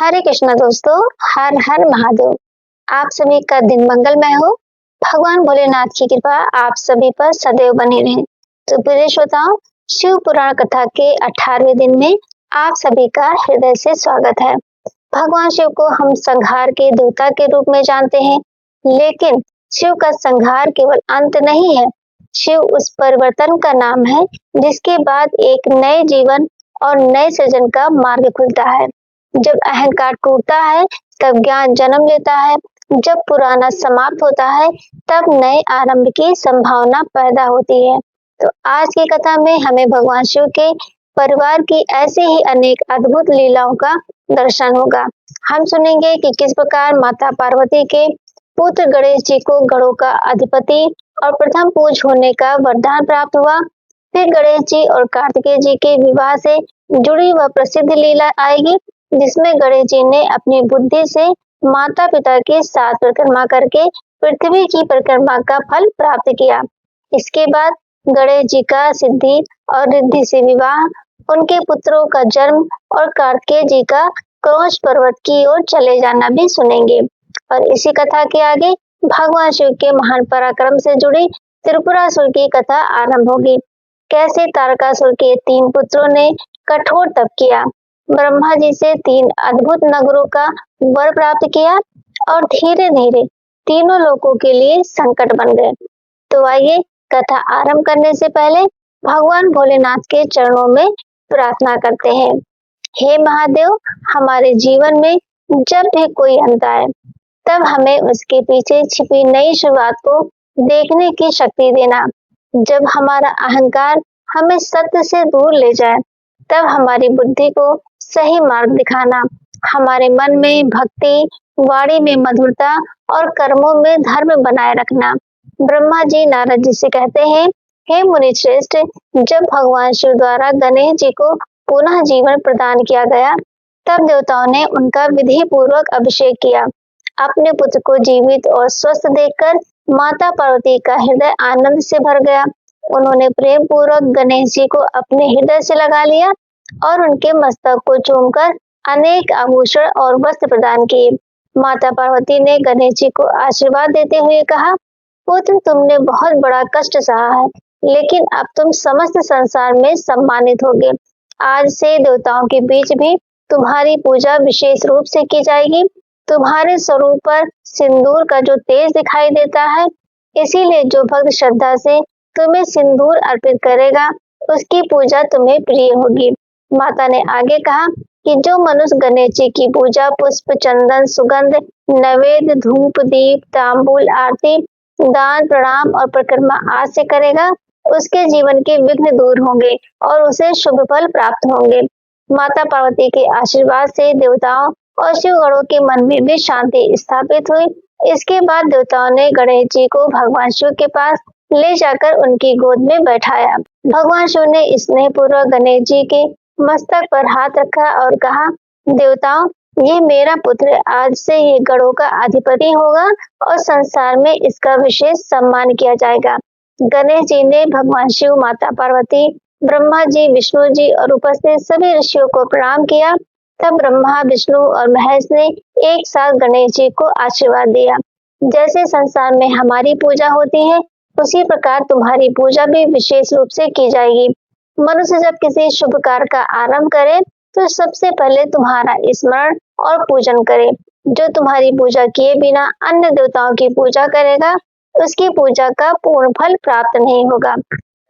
हरे कृष्णा दोस्तों। हर हर महादेव। आप सभी का दिन मंगलमय हो। भगवान भोलेनाथ की कृपा आप सभी पर सदैव बनी रहे। तो प्रिय श्रोताओं, शिव पुराण कथा के 18वें दिन में आप सभी का हृदय से स्वागत है। भगवान शिव को हम संहार के देवता के रूप में जानते हैं, लेकिन शिव का संहार केवल अंत नहीं है। शिव उस परिवर्तन का नाम है जिसके बाद एक नए जीवन और नए सृजन का मार्ग खुलता है। जब अहंकार टूटता है तब ज्ञान जन्म लेता है। जब पुराना समाप्त होता है तब नए आरंभ की संभावना पैदा होती है। तो आज की कथा में हमें भगवान शिव के परिवार की ऐसे ही अनेक अद्भुत लीलाओं का दर्शन होगा। हम सुनेंगे कि किस प्रकार माता पार्वती के पुत्र गणेश जी को गणों का अधिपति और प्रथम पूज होने का वरदान प्राप्त हुआ। फिर गणेश जी और कार्तिकेय जी के विवाह से जुड़ी वह प्रसिद्ध लीला आएगी, जिसमें गणेश जी ने अपनी बुद्धि से माता पिता की 7 परिक्रमा करके पृथ्वी की परिक्रमा का फल प्राप्त किया। इसके बाद गणेश जी का सिद्धि और रिद्धि से विवाह, उनके पुत्रों का जन्म और कार्तिकेय जी का क्रौंच पर्वत की ओर चले जाना भी सुनेंगे। और इसी कथा के आगे भगवान शिव के महान पराक्रम से जुड़ी त्रिपुरासुर की कथा आरंभ होगी। कैसे तारकासुर के 3 पुत्रों ने कठोर तप किया, ब्रह्मा जी से 3 अद्भुत नगरों का वर प्राप्त किया और धीरे धीरे तीनों लोकों के लिए संकट बन गए। तो आइए कथा आरंभ करने से पहले भगवान भोलेनाथ के चरणों में प्रार्थना करते हैं। हे महादेव, हमारे जीवन में जब भी कोई अंत आए तब हमें उसके पीछे छिपी नई शुरुआत को देखने की शक्ति देना। जब हमारा अहंकार हमें सत्य से दूर ले जाए तब हमारी बुद्धि को सही मार्ग दिखाना। हमारे मन में भक्ति, वाणी में मधुरता और कर्मों में धर्म बनाए रखना। ब्रह्मा जी नारद जी से कहते हैं, हे मुनि श्रेष्ठ, जब भगवान शिव द्वारा गणेश जी को पुनः जीवन प्रदान किया गया तब देवताओं ने उनका विधि पूर्वक अभिषेक किया। अपने पुत्र को जीवित और स्वस्थ देखकर माता पार्वती का हृदय आनंद से भर गया। उन्होंने प्रेम पूर्वक गणेश जी को अपने हृदय से लगा लिया और उनके मस्तक को चूमकर अनेक आभूषण और वस्त्र प्रदान किए। माता पार्वती ने गणेश जी को आशीर्वाद देते हुए कहा, पुत्र, तुमने बहुत बड़ा कष्ट सहा है, लेकिन अब तुम समस्त संसार में सम्मानित होगे। आज से देवताओं के बीच भी तुम्हारी पूजा विशेष रूप से की जाएगी। तुम्हारे स्वरूप पर सिंदूर का जो तेज दिखाई देता है, इसीलिए जो भक्त श्रद्धा से तुम्हें सिंदूर अर्पित करेगा उसकी पूजा तुम्हें प्रिय होगी। माता ने आगे कहा कि जो मनुष्य गणेश जी की पूजा पुष्प, चंदन, सुगंध, नैवेद्य, धूप, दीप, तांबूल, आरती, दान, प्रणाम और परिक्रमा आज से करेगा, उसके जीवन के विघ्न दूर होंगे और उसे शुभ फल प्राप्त होंगे। माता पार्वती के आशीर्वाद से देवताओं और शिव गणों के मन में भी शांति स्थापित हुई। इसके बाद देवताओं ने गणेश जी को भगवान शिव के पास ले जाकर उनकी गोद में बैठाया। भगवान शिव ने स्नेह पूर्वक गणेश जी के मस्तक पर हाथ रखा और कहा, देवताओं, ये मेरा पुत्र आज से ये गणों का अधिपति होगा और संसार में इसका विशेष सम्मान किया जाएगा। गणेश जी ने भगवान शिव, माता पार्वती, ब्रह्मा जी, विष्णु जी और उपस्थित सभी ऋषियों को प्रणाम किया। तब ब्रह्मा, विष्णु और महेश ने एक साथ गणेश जी को आशीर्वाद दिया। जैसे संसार में हमारी पूजा होती है, उसी प्रकार तुम्हारी पूजा भी विशेष रूप से की जाएगी। मनुष्य जब किसी शुभ कार्य का आरंभ करे तो सबसे पहले तुम्हारा स्मरण और पूजन करे। जो तुम्हारी पूजा किए बिना अन्य देवताओं की पूजा करेगा, उसकी पूजा का पूर्ण फल प्राप्त नहीं होगा।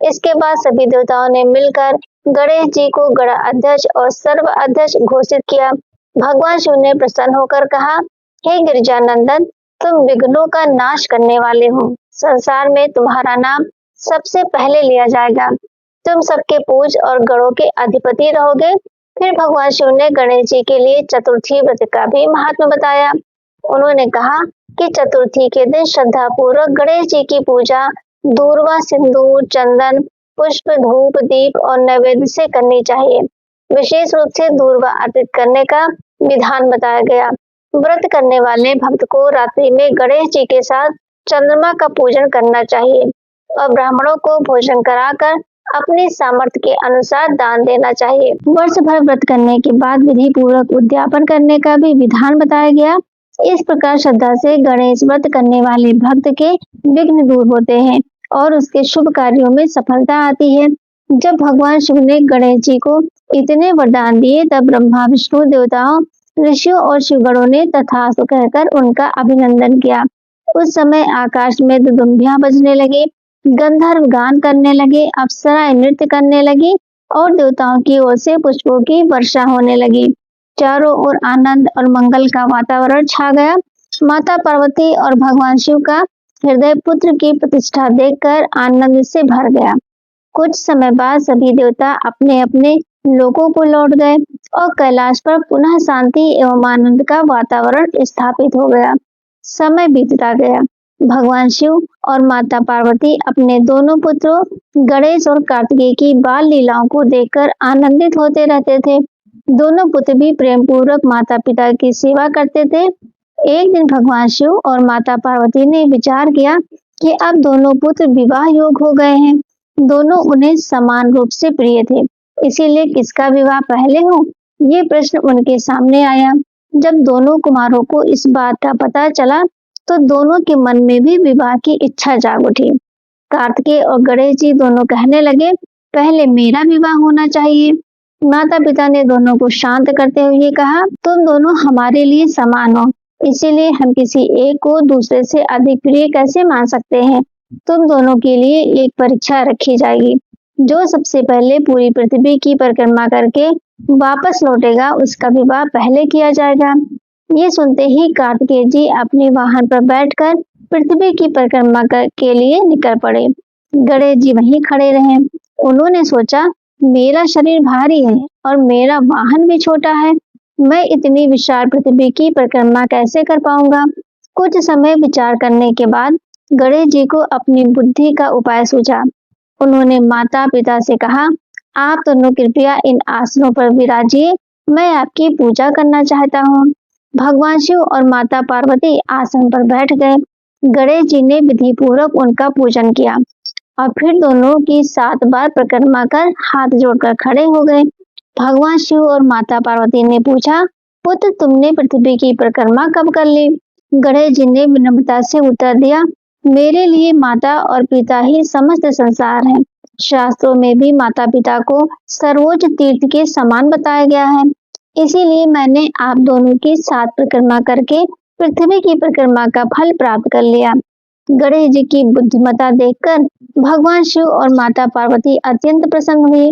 इसके बाद सभी देवताओं ने मिलकर गणेश जी को गण अध्यक्ष और सर्व अध्यक्ष घोषित किया। भगवान शिव ने प्रसन्न होकर कहा, हे गिरिजानंदन, तुम विघ्नों का नाश करने वाले हो। संसार में तुम्हारा नाम सबसे पहले लिया जाएगा। तुम सबके पूज और गणों के अधिपति रहोगे। फिर भगवान शिव ने गणेश जी के लिए चतुर्थी व्रत का भी महात्म्य बताया। उन्होंने कहा कि चतुर्थी के दिन श्रद्धा पूर्वक गणेश जी की पूजा दूर्वा, सिंदूर, चंदन, पुष्प, धूप, दीप और नैवेद्य से करनी चाहिए। विशेष रूप से दूर्वा अर्पित करने का विधान बताया गया। व्रत करने वाले भक्त को रात्रि में गणेश जी के साथ चंद्रमा का पूजन करना चाहिए और ब्राह्मणों को भोजन कराकर अपने सामर्थ्य के अनुसार दान देना चाहिए। वर्ष भर व्रत करने के बाद विधि पूर्वक उद्यापन करने का भी विधान बताया गया। इस प्रकार श्रद्धा से गणेश व्रत करने वाले भक्त के विघ्न दूर होते हैं और उसके शुभ कार्यों में सफलता आती है। जब भगवान शिव ने गणेश जी को इतने वरदान दिए तब ब्रह्मा, विष्णु, देवताओं, ऋषियों और शिवगणों ने तथास्तु कहकर उनका अभिनंदन किया। उस समय आकाश में दुदुम्बियां बजने लगे, गंधर्व गान करने लगे, अप्सराएं नृत्य करने लगी और देवताओं की ओर से पुष्पों की वर्षा होने लगी। चारों ओर आनंद और मंगल का वातावरण छा गया। माता पार्वती और भगवान शिव का हृदय पुत्र की प्रतिष्ठा देखकर आनंद से भर गया। कुछ समय बाद सभी देवता अपने अपने लोकों को लौट गए और कैलाश पर पुनः शांति एवं आनंद का वातावरण स्थापित हो गया। समय बीतता गया। भगवान शिव और माता पार्वती अपने दोनों पुत्रों गणेश और कार्तिकेय की बाल लीलाओं को देखकर आनंदित होते रहते थे। दोनों पुत्र भी प्रेम पूर्वक माता पिता की सेवा करते थे। एक दिन भगवान शिव और माता पार्वती ने विचार किया कि अब दोनों पुत्र विवाह योग्य हो गए हैं। दोनों उन्हें समान रूप से प्रिय थे, इसीलिए किसका विवाह पहले हो, ये प्रश्न उनके सामने आया। जब दोनों कुमारों को इस बात का पता चला तो दोनों के मन में भी विवाह की इच्छा जाग उठी। कार्तिकेय और गणेश जी दोनों कहने लगे, पहले मेरा विवाह होना चाहिए। माता पिता ने दोनों को शांत करते हुए कहा, तुम दोनों हमारे लिए समान हो, इसीलिए हम किसी एक को दूसरे से अधिक प्रिय कैसे मान सकते हैं। तुम दोनों के लिए एक परीक्षा रखी जाएगी। जो सबसे पहले पूरी पृथ्वी की परिक्रमा करके वापस लौटेगा उसका विवाह पहले किया जाएगा। ये सुनते ही कार्तिकेय जी अपने वाहन पर बैठकर पृथ्वी की परिक्रमा के लिए निकल पड़े। गणेश जी वहीं खड़े रहे। उन्होंने सोचा, मेरा शरीर भारी है और मेरा वाहन भी छोटा है, मैं इतनी विशाल पृथ्वी की परिक्रमा कैसे कर पाऊंगा। कुछ समय विचार करने के बाद गणेश जी को अपनी बुद्धि का उपाय सूझा। उन्होंने माता पिता से कहा, आप दोनों कृपया इन आसनों पर विराजिए, मैं आपकी पूजा करना चाहता हूँ। भगवान शिव और माता पार्वती आसन पर बैठ गए। गणेश जी ने विधि पूर्वक उनका पूजन किया और फिर दोनों की 7 बार परिक्रमा कर हाथ जोड़कर खड़े हो गए। भगवान शिव और माता पार्वती ने पूछा, पुत्र तुमने पृथ्वी की परिक्रमा कब कर ली। गणेश जी ने विनम्रता से उत्तर दिया, मेरे लिए माता और पिता ही समस्त संसार है। शास्त्रों में भी माता पिता को सर्वोच्च तीर्थ के समान बताया गया है, इसीलिए मैंने आप दोनों की 7 परिक्रमा करके पृथ्वी की परिक्रमा का फल प्राप्त कर लिया। गणेश जी की बुद्धिमत्ता देखकर भगवान शिव और माता पार्वती अत्यंत प्रसन्न हुए।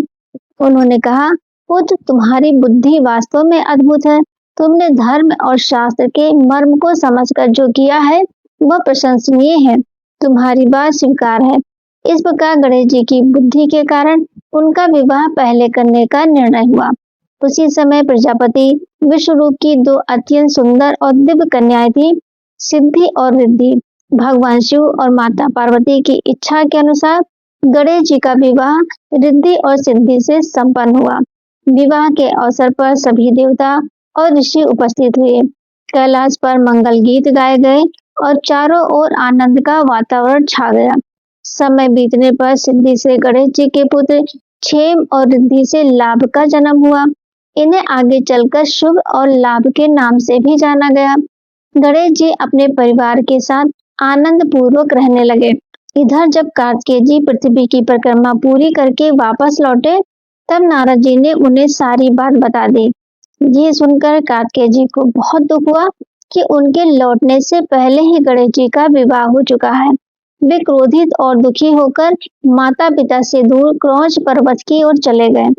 उन्होंने कहा, पुत्र तुम्हारी बुद्धि वास्तव में अद्भुत है। तुमने धर्म और शास्त्र के मर्म को समझकर जो किया है वह प्रशंसनीय है। तुम्हारी बात स्वीकार है। इस प्रकार गणेश जी की बुद्धि के कारण उनका विवाह पहले करने का निर्णय हुआ। उसी समय प्रजापति विश्वरूप की 2 अत्यंत सुंदर और दिव्य कन्याएं थी, सिद्धि और रिद्धि। भगवान शिव और माता पार्वती की इच्छा के अनुसार गणेश जी का विवाह रिद्धि और सिद्धि से संपन्न हुआ। विवाह के अवसर पर सभी देवता और ऋषि उपस्थित हुए। कैलाश पर मंगल गीत गाए गए और चारों ओर आनंद का वातावरण छा गया। समय बीतने पर सिद्धि से गणेश जी के पुत्र क्षेम और रिद्धि से लाभ का जन्म हुआ। इन्हें आगे चलकर शुभ और लाभ के नाम से भी जाना गया। गणेश जी अपने परिवार के साथ आनंद पूर्वक रहने लगे। इधर जब कार्तिकेय जी पृथ्वी की परिक्रमा पूरी करके वापस लौटे तब नारद जी ने उन्हें सारी बात बता दी। ये सुनकर कार्तिकेय जी को बहुत दुख हुआ कि उनके लौटने से पहले ही गणेश जी का विवाह हो चुका है। वे क्रोधित और दुखी होकर माता पिता से दूर क्रौंच पर्वत की ओर चले गए।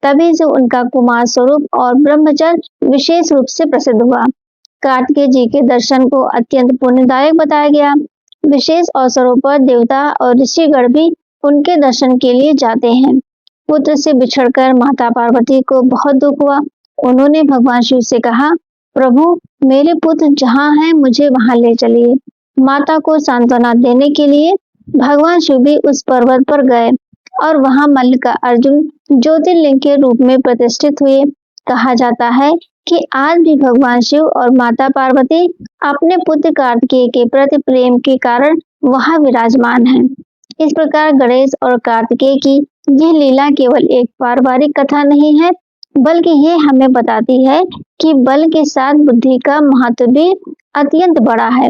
तभी से उनका कुमार स्वरूप और ब्रह्मचर्य विशेष रूप से प्रसिद्ध हुआ। कार्तिकेय जी के दर्शन को अत्यंत पुण्यदायक बताया गया। विशेष अवसरों पर देवता और ऋषिगण भी उनके दर्शन के लिए जाते हैं। पुत्र से बिछड़कर माता पार्वती को बहुत दुख हुआ। उन्होंने भगवान शिव से कहा, प्रभु मेरे पुत्र जहाँ हैं मुझे वहां ले चलिए। माता को सांत्वना देने के लिए भगवान शिव भी उस पर्वत पर गए और वहां मल्लिकार्जुन ज्योतिर्लिंग के रूप में प्रतिष्ठित हुए। कहा जाता है कि आज भी भगवान शिव और माता पार्वती अपने पुत्र कार्तिकेय के प्रति प्रेम के कारण वहां विराजमान हैं। इस प्रकार गणेश और कार्तिकेय की यह लीला केवल एक पारिवारिक कथा नहीं है, बल्कि ये हमें बताती है कि बल के साथ बुद्धि का महत्व भी अत्यंत बड़ा है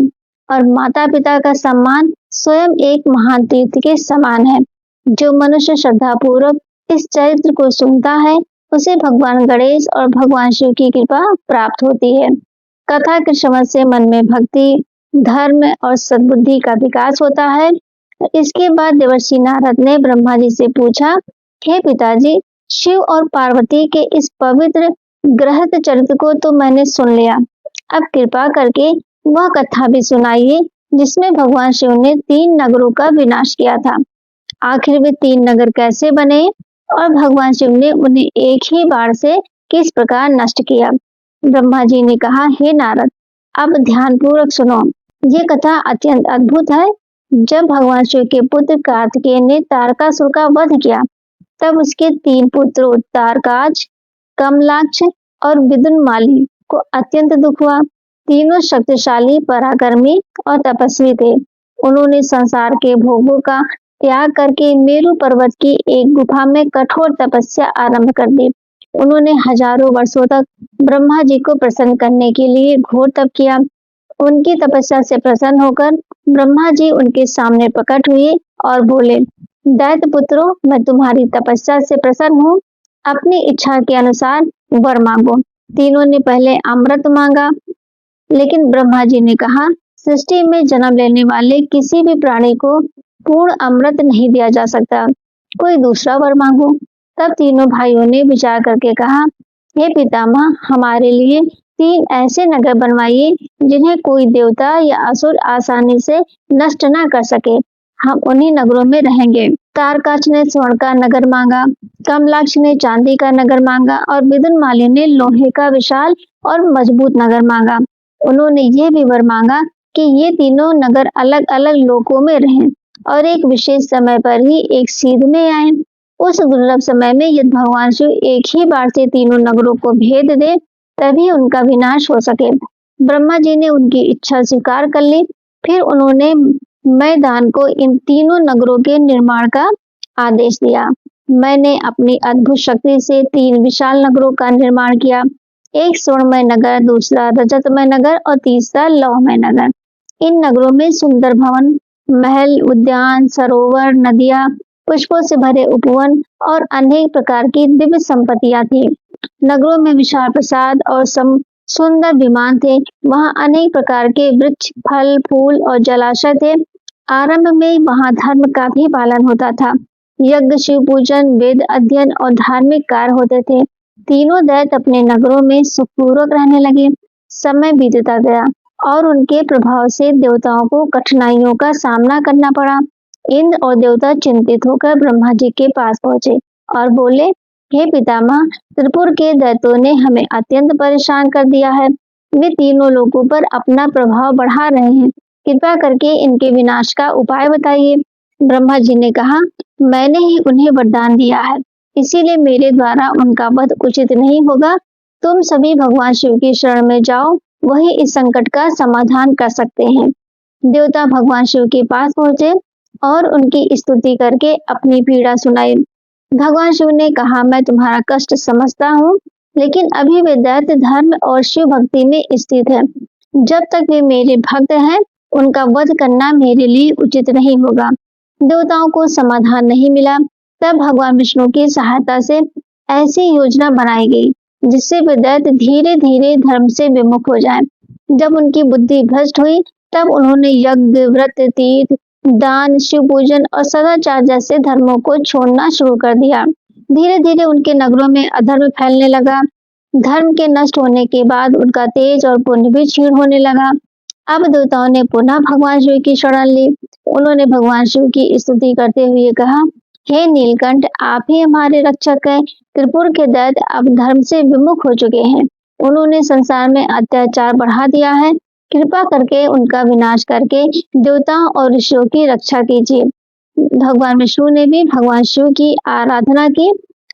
और माता पिता का सम्मान स्वयं एक महान तीर्थ के समान है। जो मनुष्य श्रद्धा पूर्वक इस चरित्र को सुनता है, उसे भगवान गणेश और भगवान शिव की कृपा प्राप्त होती है। कथा के श्रवण से मन में भक्ति, धर्म और सद्बुद्धि का विकास होता है। इसके बाद देवर्षि नारद ने ब्रह्मा जी से पूछा, हे पिताजी, शिव और पार्वती के इस पवित्र ग्रहित चरित्र को तो मैंने सुन लिया, अब कृपा करके वह कथा भी सुनाइए जिसमें भगवान शिव ने 3 नगरों का विनाश किया था। आखिर वे 3 नगर कैसे बने और भगवान शिव ने उन्हें एक ही बार से किस प्रकार नष्ट किया। ब्रह्मा जी ने कहा, हे नारद, अब ध्यानपूर्वक सुनो। ये कथा अत्यंत अद्भुत है। जब भगवान शिव के पुत्र कार्तिकेय ने तारकासुर का वध किया, तब उसके 3 पुत्रों तारकाच, कमलाक्ष और विदुनमाली को अत्यंत दुख हुआ। तीनों शक्तिशाली, पराक्रमी और तपस्वी थे। उन्होंने संसार के भोगों का त्याग करके मेरु पर्वत की एक गुफा में कठोर तपस्या आरंभ कर दी। उन्होंने हजारों वर्षों तक ब्रह्मा जी को प्रसन्न करने के लिए घोर तप किया। उनकी तपस्या से प्रसन्न होकर ब्रह्मा जी उनके सामने प्रकट हुए और बोले, दैत्य पुत्रों, मैं तुम्हारी तपस्या से प्रसन्न हूँ। अपनी इच्छा के अनुसार वर मांगो। तीनों ने पहले अमृत मांगा, लेकिन ब्रह्मा जी ने कहा, सृष्टि में जन्म लेने वाले किसी भी प्राणी को पूर्ण अमृत नहीं दिया जा सकता, कोई दूसरा वर मांगो। तब तीनों भाइयों ने विचार करके कहा, हे पितामह, हमारे लिए 3 ऐसे नगर बनवाइए जिन्हें कोई देवता या असुर आसानी से नष्ट न कर सके। हम उन्हीं नगरों में रहेंगे। तारकाक्ष ने स्वर्ण का नगर मांगा, कमलाक्ष ने चांदी का नगर मांगा और विदुनमाली ने लोहे का विशाल और मजबूत नगर मांगा। उन्होंने ये भी वर मांगा कि ये तीनों नगर अलग अलग लोकों में रहें और एक विशेष समय पर ही एक सीध में आए। उस दुर्लभ समय में यदि भगवान शिव एक ही बार से तीनों नगरों को भेद दे, तभी उनका विनाश हो सके। ब्रह्मा जी ने उनकी इच्छा स्वीकार कर ली। फिर उन्होंने मैदान को इन तीनों नगरों के निर्माण का आदेश दिया। मैंने अपनी अद्भुत शक्ति से 3 विशाल नगरों का निर्माण किया, एक स्वर्णमय नगर, दूसरा रजतमय नगर और तीसरा लौहमय नगर। इन नगरों में सुंदर भवन, महल, उद्यान, सरोवर, नदियां, पुष्पों से भरे उपवन और अनेक प्रकार की दिव्य संपत्तियां थी। नगरों में विशाल प्रसाद और सुंदर विमान थे। वहां अनेक प्रकार के वृक्ष, फल, फूल और जलाशय थे। आरंभ में वहां धर्म का भी पालन होता था। यज्ञ, शिव पूजन, वेद अध्ययन और धार्मिक कार्य होते थे। तीनों दैत्य अपने नगरों में सुखपूर्वक रहने लगे। समय बीतता गया और उनके प्रभाव से देवताओं को कठिनाइयों का सामना करना पड़ा। इंद्र और देवता चिंतित होकर ब्रह्मा जी के पास पहुंचे और बोले, हे पितामह, त्रिपुर के दैत्यों ने हमें अत्यंत परेशान कर दिया है। वे तीनों लोगों पर अपना प्रभाव बढ़ा रहे हैं। कृपा करके इनके विनाश का उपाय बताइए। ब्रह्मा जी ने कहा, मैंने ही उन्हें वरदान दिया है, इसीलिए मेरे द्वारा उनका वध उचित नहीं होगा। तुम सभी भगवान शिव की शरण में जाओ, वही इस संकट का समाधान कर सकते हैं। देवता भगवान शिव के पास पहुंचे और उनकी स्तुति करके अपनी पीड़ा सुनाई। भगवान शिव ने कहा, मैं तुम्हारा कष्ट समझता हूँ, लेकिन अभी वे दैत्य धर्म और शिव भक्ति में स्थित है। जब तक वे मेरे भक्त हैं, उनका वध करना मेरे लिए उचित नहीं होगा। देवताओं को समाधान नहीं मिला। तब भगवान विष्णु की सहायता से ऐसी योजना बनाई गई जिससे वे दैत्य धीरे धीरे धर्म से विमुख हो जाएं। जब उनकी बुद्धि भ्रष्ट हुई, तब उन्होंने यज्ञ, व्रत, तीर्थ, दान, शिव पूजन और सदाचार जैसे धर्मों को छोड़ना शुरू कर दिया। धीरे धीरे उनके नगरों में अधर्म फैलने लगा। धर्म के नष्ट होने के बाद उनका तेज और पुण्य भी क्षीण होने लगा। अब देवताओं ने पुनः भगवान शिव की शरण ली। उन्होंने भगवान शिव की स्तुति करते हुए कहा, हे नीलकंठ, आप ही हमारे रक्षक हैं। त्रिपुर के दैत्य अब धर्म से विमुख हो चुके हैं। उन्होंने संसार में अत्याचार बढ़ा दिया है। कृपा करके उनका विनाश करके देवताओं और ऋषियों की रक्षा कीजिए। भगवान विष्णु ने भी भगवान शिव की आराधना की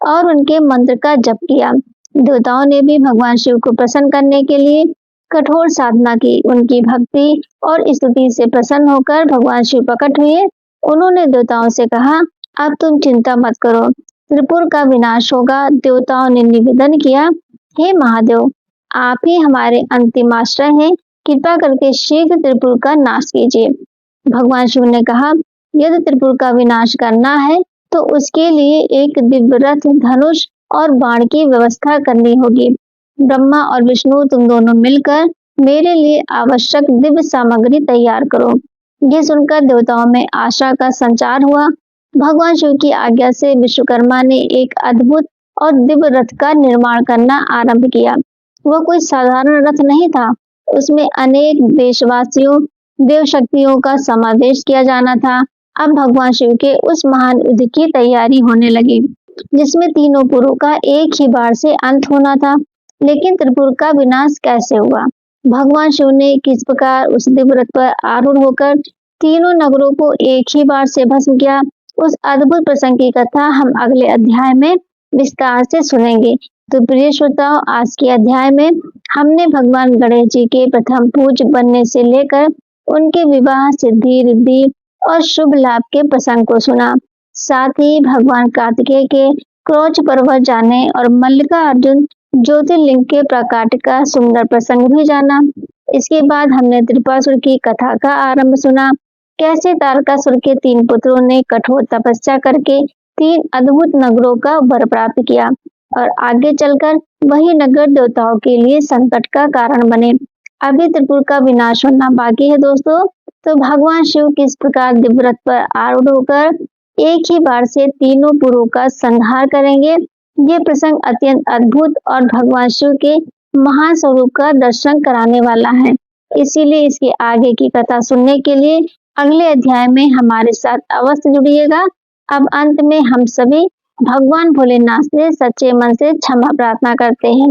और उनके मंत्र का जप किया। देवताओं ने भी भगवान शिव को प्रसन्न करने के लिए कठोर साधना की। उनकी भक्ति और स्तुति से प्रसन्न होकर भगवान शिव प्रकट हुए। उन्होंने देवताओं से कहा, अब तुम चिंता मत करो, त्रिपुर का विनाश होगा। देवताओं ने निवेदन किया, हे महादेव, आप ही हमारे अंतिम आश्रय हैं, कृपा करके शीघ्र त्रिपुर का नाश कीजिए। भगवान शिव ने कहा, यदि त्रिपुर का विनाश करना है तो उसके लिए एक दिव्य रथ, धनुष और बाण की व्यवस्था करनी होगी। ब्रह्मा और विष्णु, तुम दोनों मिलकर मेरे लिए आवश्यक दिव्य सामग्री तैयार करो। ये सुनकर देवताओं में आशा का संचार हुआ। भगवान शिव की आज्ञा से विश्वकर्मा ने एक अद्भुत और दिव्य रथ का निर्माण करना आरंभ किया। वह कोई साधारण रथ नहीं था, उसमें अनेक देशवासियों, देव शक्तियों का समावेश किया जाना था। अब भगवान शिव के उस महान युद्ध की तैयारी होने लगी, जिसमें तीनों पुरों का एक ही बार से अंत होना था। लेकिन त्रिपुर का विनाश कैसे हुआ? भगवान शिव ने किस प्रकार उस दिव्य रथ पर आरूढ़ होकर तीनों नगरों को एक ही बार से भस्म किया, उस अद्भुत प्रसंग की कथा हम अगले अध्याय में विस्तार से सुनेंगे। तो प्रिय श्रोताओ, आज के अध्याय में हमने भगवान गणेश जी के प्रथम पूज्य बनने से लेकर उनके विवाह, सिद्धि, रिद्धि और शुभ लाभ के प्रसंग को सुना। साथ ही भगवान कार्तिकेय के क्रोच पर्वत जाने और मल्लिका अर्जुन ज्योतिर्लिंग के प्रकाट का सुंदर प्रसंग भी जाना। इसके बाद हमने त्रिपुरासुर की कथा का आरंभ सुना, कैसे तारकासुर के 3 पुत्रों ने कठोर तपस्या करके 3 अद्भुत नगरों का वर प्राप्त किया और आगे चलकर वही नगर देवताओं के लिए संकट का कारण बने। अभी त्रिपुर का विनाश होना बाकी है दोस्तों। तो भगवान शिव किस प्रकार दिव्य रथ पर आरूढ़ होकर एक ही बार से तीनों पुरों का संहार करेंगे, ये प्रसंग अत्यंत अद्भुत और भगवान शिव के महान स्वरूप का दर्शन कराने वाला है। इसीलिए इसके आगे की कथा सुनने के लिए अगले अध्याय में हमारे साथ अवश्य जुड़िएगा। अब अंत में हम सभी भगवान भोलेनाथ से सच्चे मन से क्षमा प्रार्थना करते हैं।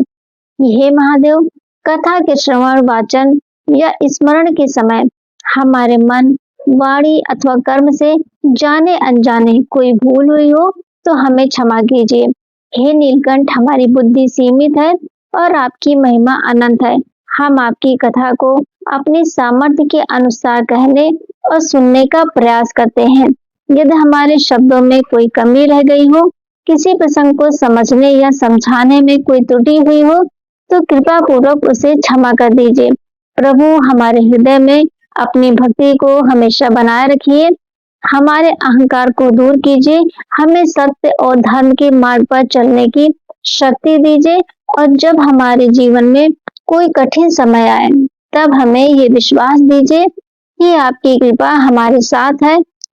हे महादेव, कथा के श्रवण, वाचन या स्मरण के समय हमारे मन, वाणी अथवा कर्म से जाने अनजाने कोई भूल हुई हो तो हमें क्षमा कीजिए। हे नीलकंठ, हमारी बुद्धि सीमित है और आपकी महिमा अनंत है। हम आपकी कथा को अपनी सामर्थ्य के अनुसार कहने और सुनने का प्रयास करते हैं। यदि हमारे शब्दों में कोई कमी रह गई हो, किसी प्रसंग को समझने या समझाने में कोई त्रुटि हुई हो, तो कृपा पूर्वक उसे क्षमा कर दीजिए। प्रभु, हमारे हृदय में अपनी भक्ति को हमेशा बनाए रखिए, हमारे अहंकार को दूर कीजिए, हमें सत्य और धर्म के मार्ग पर चलने की शक्ति दीजिए और जब हमारे जीवन में कोई कठिन समय आए तब हमें ये विश्वास दीजिए कि आपकी कृपा हमारे साथ है।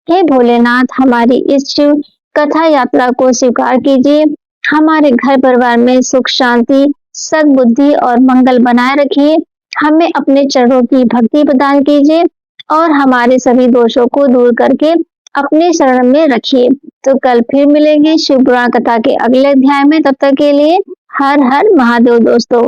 हे भोलेनाथ, हमारी इस शिव कथा यात्रा को स्वीकार कीजिए, हमारे घर परिवार में सुख, शांति, सद्बुद्धि और मंगल बनाए रखिए, हमें अपने चरणों की भक्ति प्रदान कीजिए और हमारे सभी दोषों को दूर करके अपने शरण में रखिए। तो कल फिर मिलेंगे शिव पुराण कथा के अगले अध्याय में। तब तक के लिए हर हर महादेव दोस्तों।